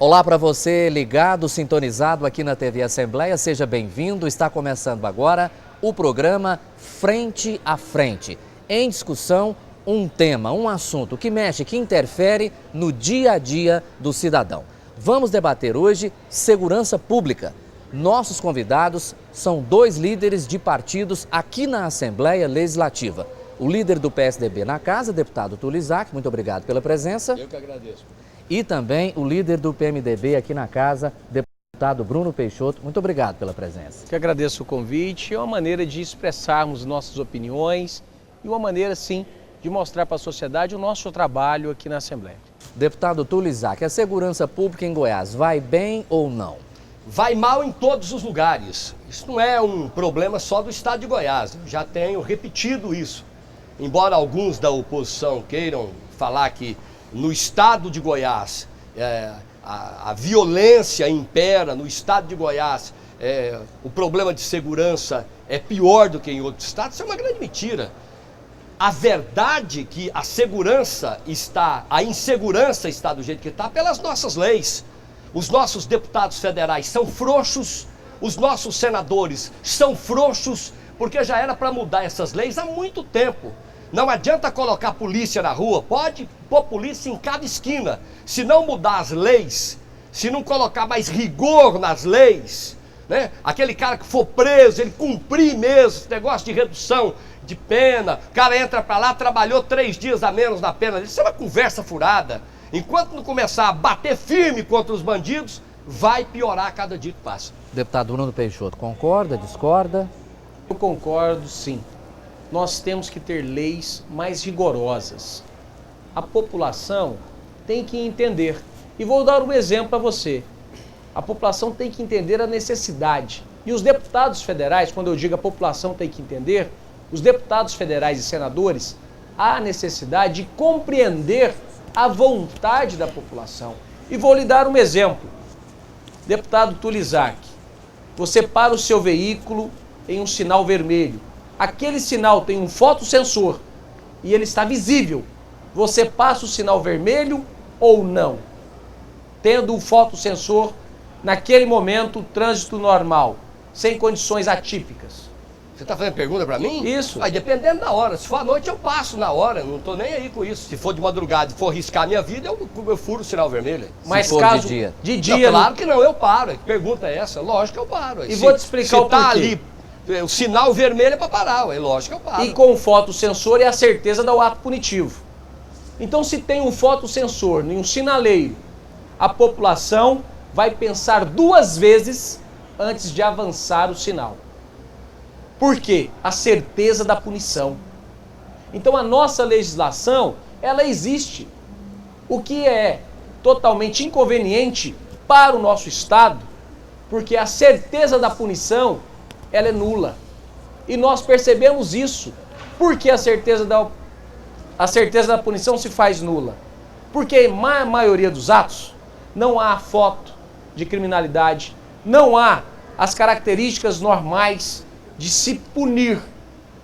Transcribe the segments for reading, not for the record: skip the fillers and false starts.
Olá para você ligado, sintonizado aqui na TV Assembleia, seja bem-vindo. Está começando agora o programa Frente a Frente. Em discussão, um tema, um assunto que mexe, que interfere no dia a dia do cidadão. Vamos debater hoje segurança pública. Nossos convidados são dois líderes de partidos aqui na Assembleia Legislativa. O líder do PSDB na casa, deputado Túlio Isaac, muito obrigado pela presença. Eu que agradeço. E também o líder do PMDB aqui na casa, deputado Bruno Peixoto, muito obrigado pela presença. Eu que agradeço o convite, é uma maneira de expressarmos nossas opiniões e uma maneira, sim, de mostrar para a sociedade o nosso trabalho aqui na Assembleia. Deputado Túlio Isaac, a segurança pública em Goiás vai bem ou não? Vai mal em todos os lugares. Isso não é um problema só do estado de Goiás, eu já tenho repetido isso. Embora alguns da oposição queiram falar que no estado de Goiás a violência impera, no estado de Goiás o problema de segurança é pior do que em outros estados, isso é uma grande mentira. A verdade é que a insegurança está do jeito que está pelas nossas leis. Os nossos deputados federais são frouxos, os nossos senadores são frouxos, porque já era para mudar essas leis há muito tempo. Não adianta colocar polícia na rua, pode pôr polícia em cada esquina. Se não mudar as leis, se não colocar mais rigor nas leis, né? Aquele cara que for preso, ele cumprir mesmo esse negócio de redução de pena, o cara entra pra lá, trabalhou 3 dias a menos na pena, isso é uma conversa furada. Enquanto não começar a bater firme contra os bandidos, vai piorar a cada dia que passa. Deputado Bruno Peixoto, concorda, discorda? Eu concordo, sim. Nós temos que ter leis mais rigorosas. A população tem que entender. E vou dar um exemplo para você. A população tem que entender a necessidade. E os deputados federais, quando eu digo a população tem que entender, os deputados federais e senadores, há a necessidade de compreender a vontade da população. E vou lhe dar um exemplo. Deputado Túlio Isaac, você para o seu veículo em um sinal vermelho. Aquele sinal tem um fotossensor e ele está visível. Você passa o sinal vermelho ou não? Tendo o fotossensor, naquele momento, trânsito normal, sem condições atípicas. Você está fazendo pergunta para mim? Isso. Vai dependendo da hora. Se for à noite, eu passo na hora. Não estou nem aí com isso. Se for de madrugada e for arriscar a minha vida, eu furo o sinal vermelho. Mas for caso de dia? De dia Não, claro que não, eu paro. Que pergunta é essa? Lógico que eu paro. E vou te explicar o porquê. Se tá ali, o sinal vermelho é para parar. É lógico que eu paro. E com o fotossensor é a certeza do ato punitivo. Então, se tem um fotossensor em um sinaleiro, a população vai pensar 2 vezes antes de avançar o sinal. Por quê? A certeza da punição. Então a nossa legislação, ela existe. O que é totalmente inconveniente para o nosso Estado, porque a certeza da punição, ela é nula. E nós percebemos isso. Por que a certeza da punição se faz nula? Porque na maioria dos atos não há foto de criminalidade, não há as características normais de se punir.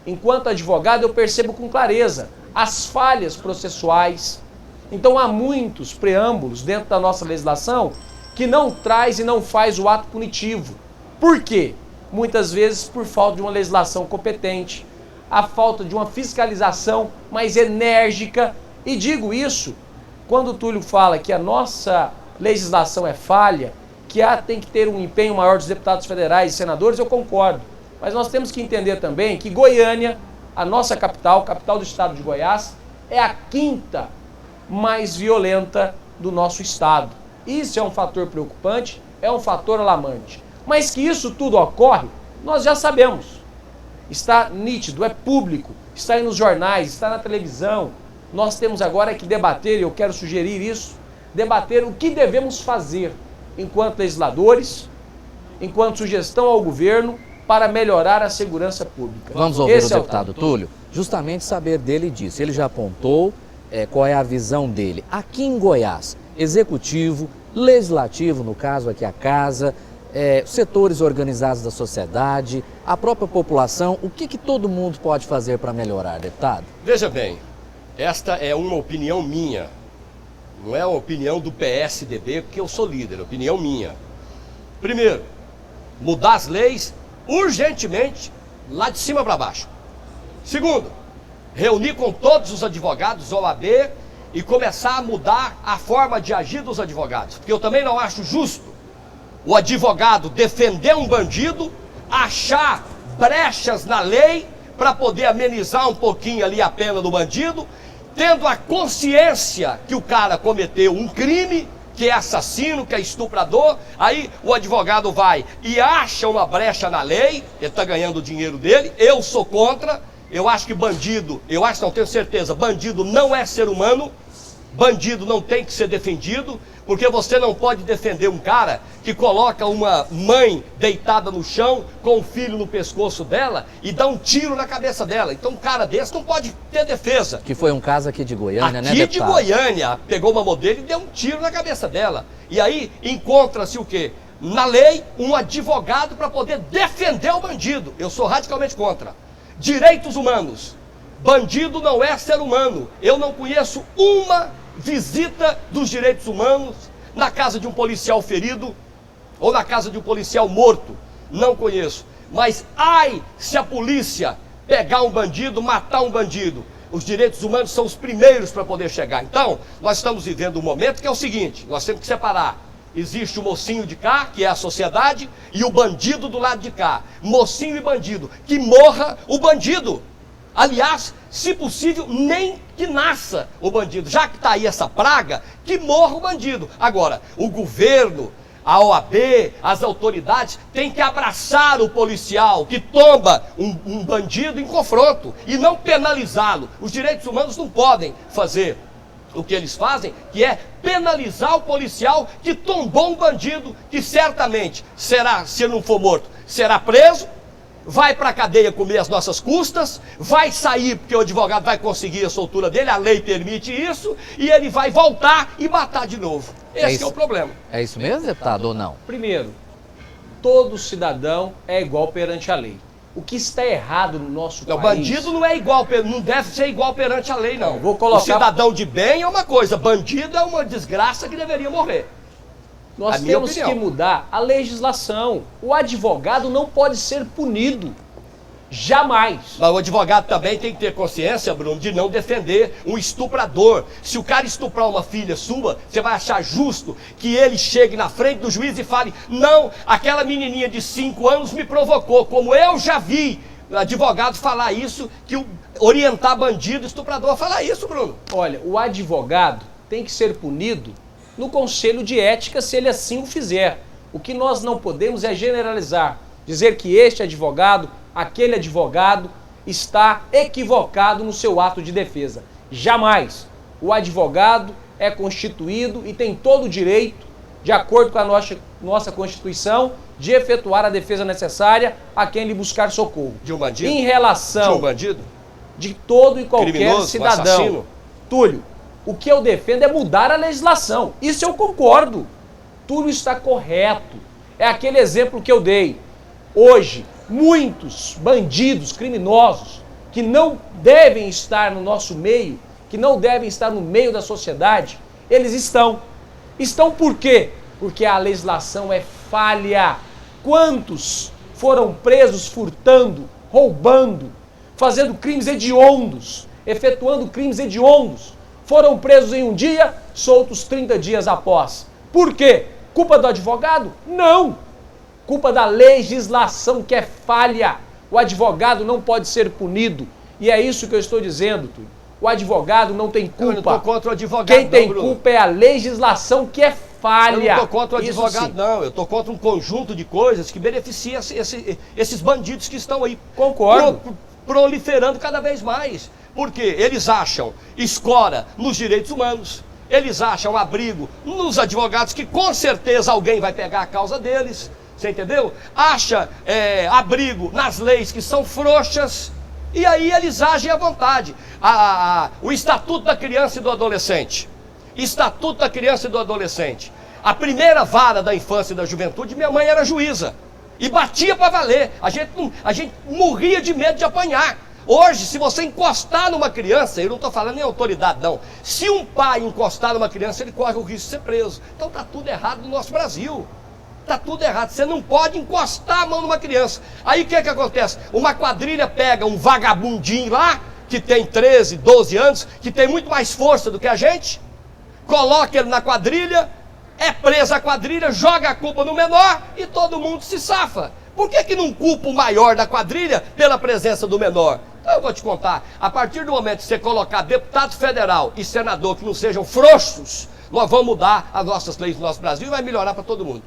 Enquanto advogado, eu percebo com clareza as falhas processuais. Então há muitos preâmbulos dentro da nossa legislação que não traz e não faz o ato punitivo. Por quê? Muitas vezes por falta de uma legislação competente, a falta de uma fiscalização mais enérgica. E digo isso quando o Túlio fala que a nossa legislação é falha, que tem que ter um empenho maior dos deputados federais e senadores, eu concordo. Mas nós temos que entender também que Goiânia, a nossa capital, capital do estado de Goiás, é a 5ª mais violenta do nosso estado. Isso é um fator preocupante, é um fator alarmante. Mas que isso tudo ocorre, nós já sabemos. Está nítido, é público, está aí nos jornais, está na televisão. Nós temos agora que debater, e eu quero sugerir isso, debater o que devemos fazer enquanto legisladores, enquanto sugestão ao governo, para melhorar a segurança pública. Vamos ouvir o deputado Túlio, justamente saber dele disso. Ele já apontou qual é a visão dele. Aqui em Goiás, executivo, legislativo, no caso aqui a casa, setores organizados da sociedade, a própria população, o que todo mundo pode fazer para melhorar, deputado? Veja bem, esta é uma opinião minha. não é uma opinião do PSDB, porque eu sou líder, é opinião minha. Primeiro, mudar as leis urgentemente, lá de cima para baixo. Segundo, reunir com todos os advogados, OAB, e começar a mudar a forma de agir dos advogados. Porque eu também não acho justo o advogado defender um bandido, achar brechas na lei para poder amenizar um pouquinho ali a pena do bandido, tendo a consciência que o cara cometeu um crime, que é assassino, que é estuprador, aí o advogado vai e acha uma brecha na lei, ele está ganhando o dinheiro dele. Eu sou contra, eu acho que bandido, não tenho certeza, bandido não é ser humano, bandido não tem que ser defendido, porque você não pode defender um cara que coloca uma mãe deitada no chão com um filho no pescoço dela e dá um tiro na cabeça dela. Então um cara desse não pode ter defesa. Que foi um caso aqui de Goiânia, né, deputado? Aqui de Goiânia, pegou uma modelo e deu um tiro na cabeça dela. E aí encontra-se o quê? Na lei, um advogado para poder defender o bandido. Eu sou radicalmente contra. Direitos humanos. Bandido não é ser humano. Eu não conheço uma visita dos direitos humanos na casa de um policial ferido ou na casa de um policial morto. Não conheço. Mas ai, se a polícia pegar um bandido, matar um bandido, os direitos humanos são os primeiros para poder chegar. Então, nós estamos vivendo um momento que é o seguinte: nós temos que separar. Existe o mocinho de cá, que é a sociedade, e o bandido do lado de cá. Mocinho e bandido. Que morra o bandido. Aliás, se possível, nem que nasça o bandido. Já que está aí essa praga, que morra o bandido. Agora, o governo, a OAB, as autoridades têm que abraçar o policial que tomba um bandido em confronto e não penalizá-lo. Os direitos humanos não podem fazer o que eles fazem, que é penalizar o policial que tombou um bandido, que certamente será, se não for morto, será preso, vai para a cadeia comer as nossas custas, vai sair porque o advogado vai conseguir a soltura dele, a lei permite isso, e ele vai voltar e matar de novo. Esse é o problema. É isso mesmo, deputado, ou não? Primeiro, todo cidadão é igual perante a lei. O que está errado no nosso país... Bandido não é igual, não deve ser igual perante a lei, não. Vou colocar... O cidadão de bem é uma coisa, bandido é uma desgraça que deveria morrer. Nós temos que mudar a legislação. O advogado não pode ser punido. Jamais. Mas o advogado também tem que ter consciência, Bruno, de não defender um estuprador. Se o cara estuprar uma filha sua, você vai achar justo que ele chegue na frente do juiz e fale: não, aquela menininha de 5 anos me provocou, como eu já vi advogado falar isso, que orientar bandido, estuprador, falar isso, Bruno. Olha, o advogado tem que ser punido no conselho de ética se ele assim o fizer. O que nós não podemos é generalizar, dizer que este advogado, aquele advogado está equivocado no seu ato de defesa. Jamais. O advogado é constituído e tem todo o direito, de acordo com a nossa Constituição, de efetuar a defesa necessária a quem lhe buscar socorro. De um bandido? Em relação... De um bandido? De todo e qualquer criminoso, cidadão. Assassino. Túlio, o que eu defendo é mudar a legislação. Isso eu concordo. Túlio está correto. É aquele exemplo que eu dei. Hoje, muitos bandidos, criminosos, que não devem estar no nosso meio, que não devem estar no meio da sociedade, eles estão. Estão por quê? Porque a legislação é falha. Quantos foram presos furtando, roubando, fazendo crimes hediondos, efetuando crimes hediondos? Foram presos em um dia, soltos 30 dias após. Por quê? Culpa do advogado? Não! Culpa da legislação que é falha. O advogado não pode ser punido. E é isso que eu estou dizendo, Túlio. O advogado não tem culpa. Eu não estou contra o advogado. Quem tem culpa é a legislação que é falha. Eu não estou contra o advogado, não. Eu estou contra um conjunto de coisas que beneficia esses bandidos que estão aí. Concordo. Proliferando cada vez mais. Porque eles acham escora nos direitos humanos, eles acham abrigo nos advogados, que com certeza alguém vai pegar a causa deles, você entendeu? Acha abrigo nas leis que são frouxas, e aí eles agem à vontade. O Estatuto da Criança e do Adolescente. Estatuto da Criança e do Adolescente. A primeira vara da infância e da juventude, minha mãe era juíza. E batia para valer. A gente morria de medo de apanhar. Hoje, se você encostar numa criança, eu não estou falando em autoridade não, se um pai encostar numa criança, ele corre o risco de ser preso. Então está tudo errado no nosso Brasil. Está tudo errado, você não pode encostar a mão numa criança. Aí o que acontece? Uma quadrilha pega um vagabundinho lá, que tem 13, 12 anos, que tem muito mais força do que a gente, coloca ele na quadrilha, é presa a quadrilha, joga a culpa no menor e todo mundo se safa. Por que não culpa o maior da quadrilha pela presença do menor? Então eu vou te contar, a partir do momento que você colocar deputado federal e senador que não sejam frouxos, nós vamos mudar as nossas leis no nosso Brasil e vai melhorar para todo mundo.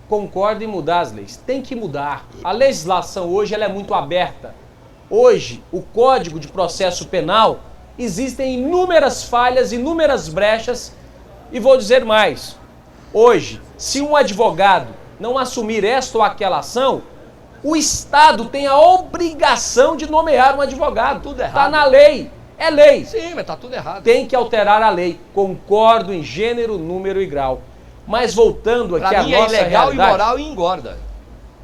Concordo em mudar as leis. Tem que mudar. A legislação hoje ela é muito aberta. Hoje, o Código de Processo Penal, existem inúmeras falhas, inúmeras brechas, e vou dizer mais. Hoje, se um advogado não assumir esta ou aquela ação, o Estado tem a obrigação de nomear um advogado. Tudo errado. Está na lei. É lei. Sim, mas está tudo errado. Tem que alterar a lei. Concordo em gênero, número e grau. Mas voltando aqui à nossa realidade... Para mim é ilegal, imoral e engorda.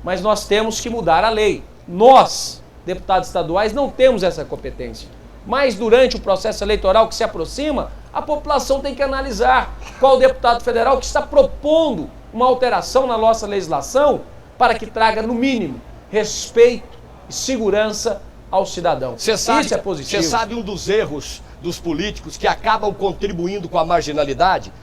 Mas nós temos que mudar a lei. Nós, deputados estaduais, não temos essa competência. Mas durante o processo eleitoral que se aproxima, a população tem que analisar qual deputado federal que está propondo uma alteração na nossa legislação para que traga, no mínimo, respeito e segurança ao cidadão. Isso é positivo. Você sabe um dos erros dos políticos que acabam contribuindo com a marginalidade?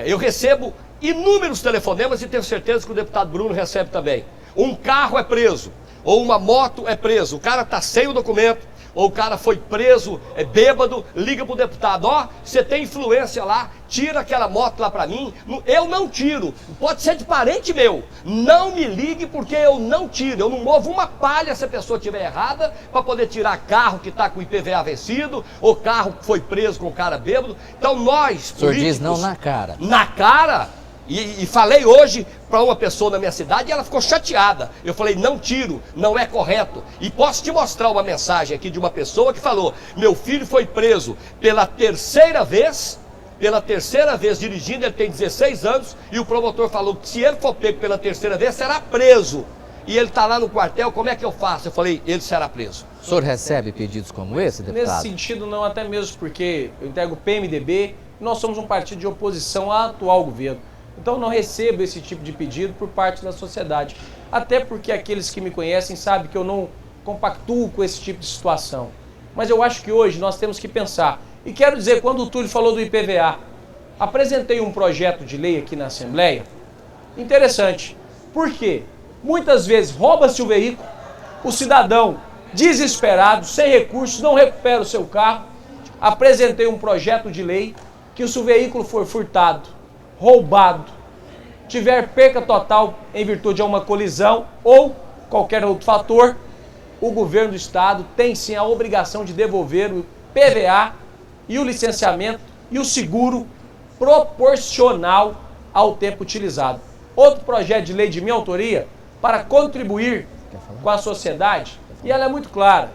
Eu recebo inúmeros telefonemas e tenho certeza que o deputado Bruno recebe também. Um carro é preso, ou uma moto é preso, o cara está sem o documento, ou o cara foi preso, é bêbado, liga pro deputado, ó, você tem influência lá, tira aquela moto lá pra mim. Eu não tiro, pode ser de parente meu, não me ligue porque eu não tiro, eu não movo uma palha se a pessoa estiver errada, para poder tirar carro que está com o IPVA vencido, ou carro que foi preso com o cara bêbado. Então nós, políticos... O senhor diz não na cara. Na cara... E falei hoje para uma pessoa na minha cidade e ela ficou chateada. Eu falei, não tiro, não é correto. E posso te mostrar uma mensagem aqui de uma pessoa que falou: meu filho foi preso pela terceira vez dirigindo, ele tem 16 anos, e o promotor falou que se ele for pego pela terceira vez, será preso. E ele está lá no quartel, como é que eu faço? Eu falei, ele será preso. O senhor recebe pedidos como esse, deputado? Nesse sentido não, até mesmo porque eu integro o PMDB, nós somos um partido de oposição ao atual governo. Então não recebo esse tipo de pedido por parte da sociedade. Até porque aqueles que me conhecem sabem que eu não compactuo com esse tipo de situação. Mas eu acho que hoje nós temos que pensar. E quero dizer, quando o Túlio falou do IPVA, apresentei um projeto de lei aqui na Assembleia, interessante. Por quê? Muitas vezes rouba-se o veículo, o cidadão desesperado, sem recursos, não recupera o seu carro. Apresentei um projeto de lei que se o veículo for furtado, roubado, tiver perca total em virtude de uma colisão ou qualquer outro fator, o governo do estado tem sim a obrigação de devolver o PVA e o licenciamento e o seguro proporcional ao tempo utilizado. Outro projeto de lei de minha autoria para contribuir com a sociedade, e ela é muito clara.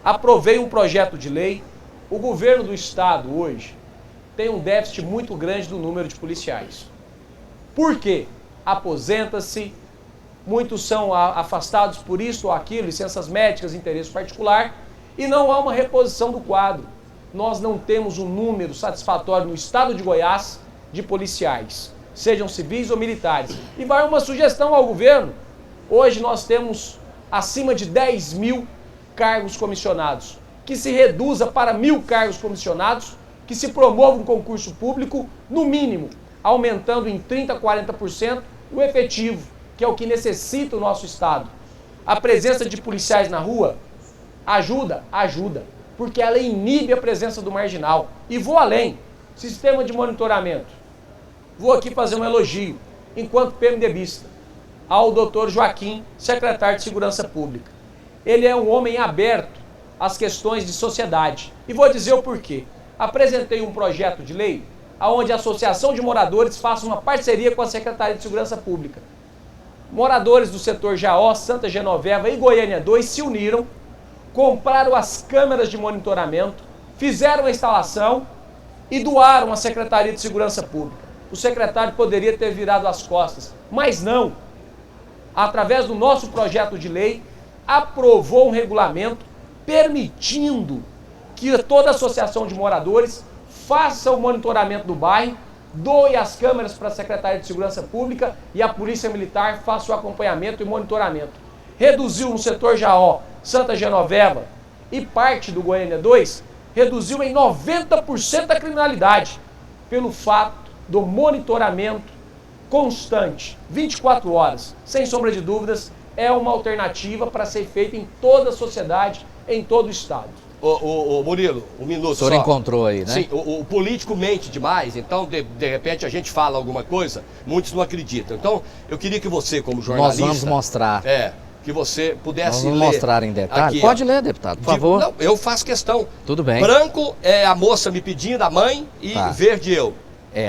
Aprovei um projeto de lei, o governo do estado hoje tem um déficit muito grande do número de policiais. Por quê? Aposenta-se, muitos são afastados por isso ou aquilo, licenças médicas, interesse particular, e não há uma reposição do quadro. Nós não temos um número satisfatório no estado de Goiás de policiais, sejam civis ou militares. E vai uma sugestão ao governo. Hoje nós temos acima de 10 mil cargos comissionados, que se reduza para 1.000 cargos comissionados, que se promova um concurso público, no mínimo, aumentando em 30% a 40% o efetivo, que é o que necessita o nosso estado. A presença de policiais na rua ajuda, porque ela inibe a presença do marginal. E vou além, sistema de monitoramento. Vou aqui fazer um elogio, enquanto PMDBista, ao doutor Joaquim, secretário de Segurança Pública. Ele é um homem aberto às questões de sociedade. E vou dizer o porquê. Apresentei um projeto de lei onde a Associação de Moradores faça uma parceria com a Secretaria de Segurança Pública. Moradores do setor Jaó, Santa Genoveva e Goiânia 2 se uniram, compraram as câmeras de monitoramento, fizeram a instalação e doaram à Secretaria de Segurança Pública. O secretário poderia ter virado as costas, mas não. Através do nosso projeto de lei, aprovou um regulamento permitindo que toda a associação de moradores faça o monitoramento do bairro, doe as câmeras para a Secretaria de Segurança Pública e a Polícia Militar faça o acompanhamento e monitoramento. Reduziu no setor Jaó, Santa Genoveva e parte do Goiânia 2, reduziu em 90% a criminalidade, pelo fato do monitoramento constante, 24 horas, sem sombra de dúvidas, é uma alternativa para ser feita em toda a sociedade, em todo o estado. Ô Murilo, um minuto só. O senhor encontrou aí, né? Sim, o político mente demais, então de repente a gente fala alguma coisa, muitos não acreditam. Então eu queria que você, como jornalista... Nós vamos mostrar. Que você pudesse Nós vamos ler. mostrar em detalhe. Aqui, Pode ler, deputado, por favor. Não, eu faço questão. Tudo bem. Branco é a moça me pedindo, a mãe, e verde eu.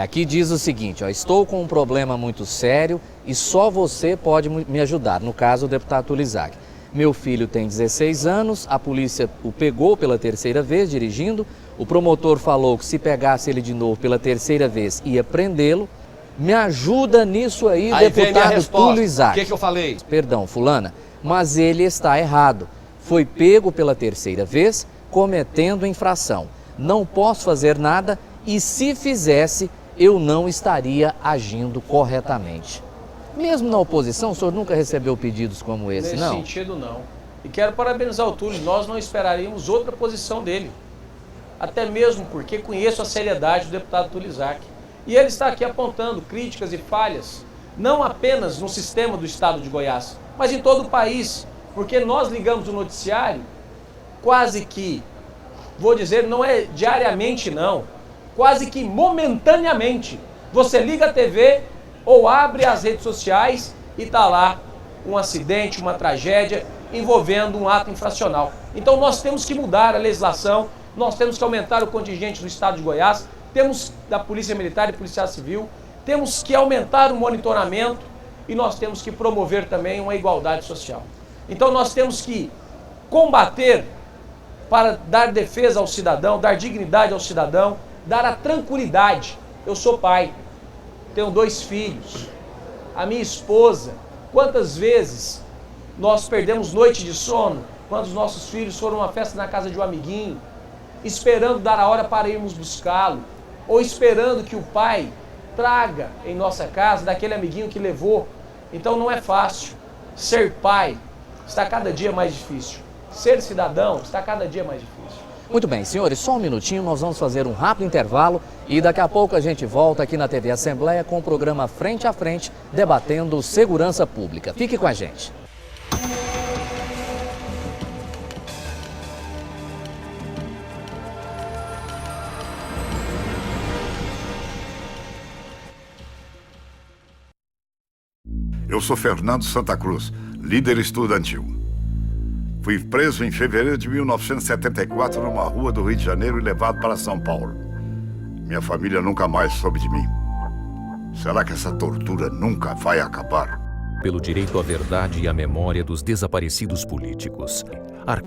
Aqui diz o seguinte, ó, estou com um problema muito sério e só você pode me ajudar, no caso o deputado Tulizac. Meu filho tem 16 anos, a polícia o pegou pela terceira vez dirigindo, o promotor falou que se pegasse ele de novo pela terceira vez ia prendê-lo. Me ajuda nisso aí, deputado Túlio Isaac. O que eu falei? Perdão, fulana, mas ele está errado. Foi pego pela terceira vez, cometendo infração. Não posso fazer nada e se fizesse, eu não estaria agindo corretamente. Mesmo na oposição, o senhor nunca recebeu pedidos como esse, não? Nesse sentido, não. E quero parabenizar o Túlio, nós não esperaríamos outra posição dele. Até mesmo porque conheço a seriedade do deputado Túlio Isaac. E ele está aqui apontando críticas e falhas, não apenas no sistema do estado de Goiás, mas em todo o país. Porque nós ligamos o noticiário quase que, vou dizer, não é diariamente não, quase que momentaneamente. Você liga a TV ou abre as redes sociais e está lá um acidente, uma tragédia envolvendo um ato infracional. Então nós temos que mudar a legislação, nós temos que aumentar o contingente do estado de Goiás, temos da Polícia Militar e Polícia Civil, temos que aumentar o monitoramento e nós temos que promover também uma igualdade social. Então nós temos que combater para dar defesa ao cidadão, dar dignidade ao cidadão, dar a tranquilidade. Eu sou pai, tenho 2 filhos, a minha esposa, quantas vezes nós perdemos noite de sono quando os nossos filhos foram a uma festa na casa de um amiguinho, esperando dar a hora para irmos buscá-lo, ou esperando que o pai traga em nossa casa daquele amiguinho que levou. Então não é fácil. Ser pai está cada dia mais difícil. Ser cidadão está cada dia mais difícil. Muito bem, senhores, só um minutinho, nós vamos fazer um rápido intervalo e daqui a pouco a gente volta aqui na TV Assembleia com o programa Frente a Frente, debatendo segurança pública. Fique com a gente. Eu sou Fernando Santa Cruz, líder estudantil. Fui preso em fevereiro de 1974 numa rua do Rio de Janeiro e levado para São Paulo. Minha família nunca mais soube de mim. Será que essa tortura nunca vai acabar? Pelo direito à verdade e à memória dos desaparecidos políticos.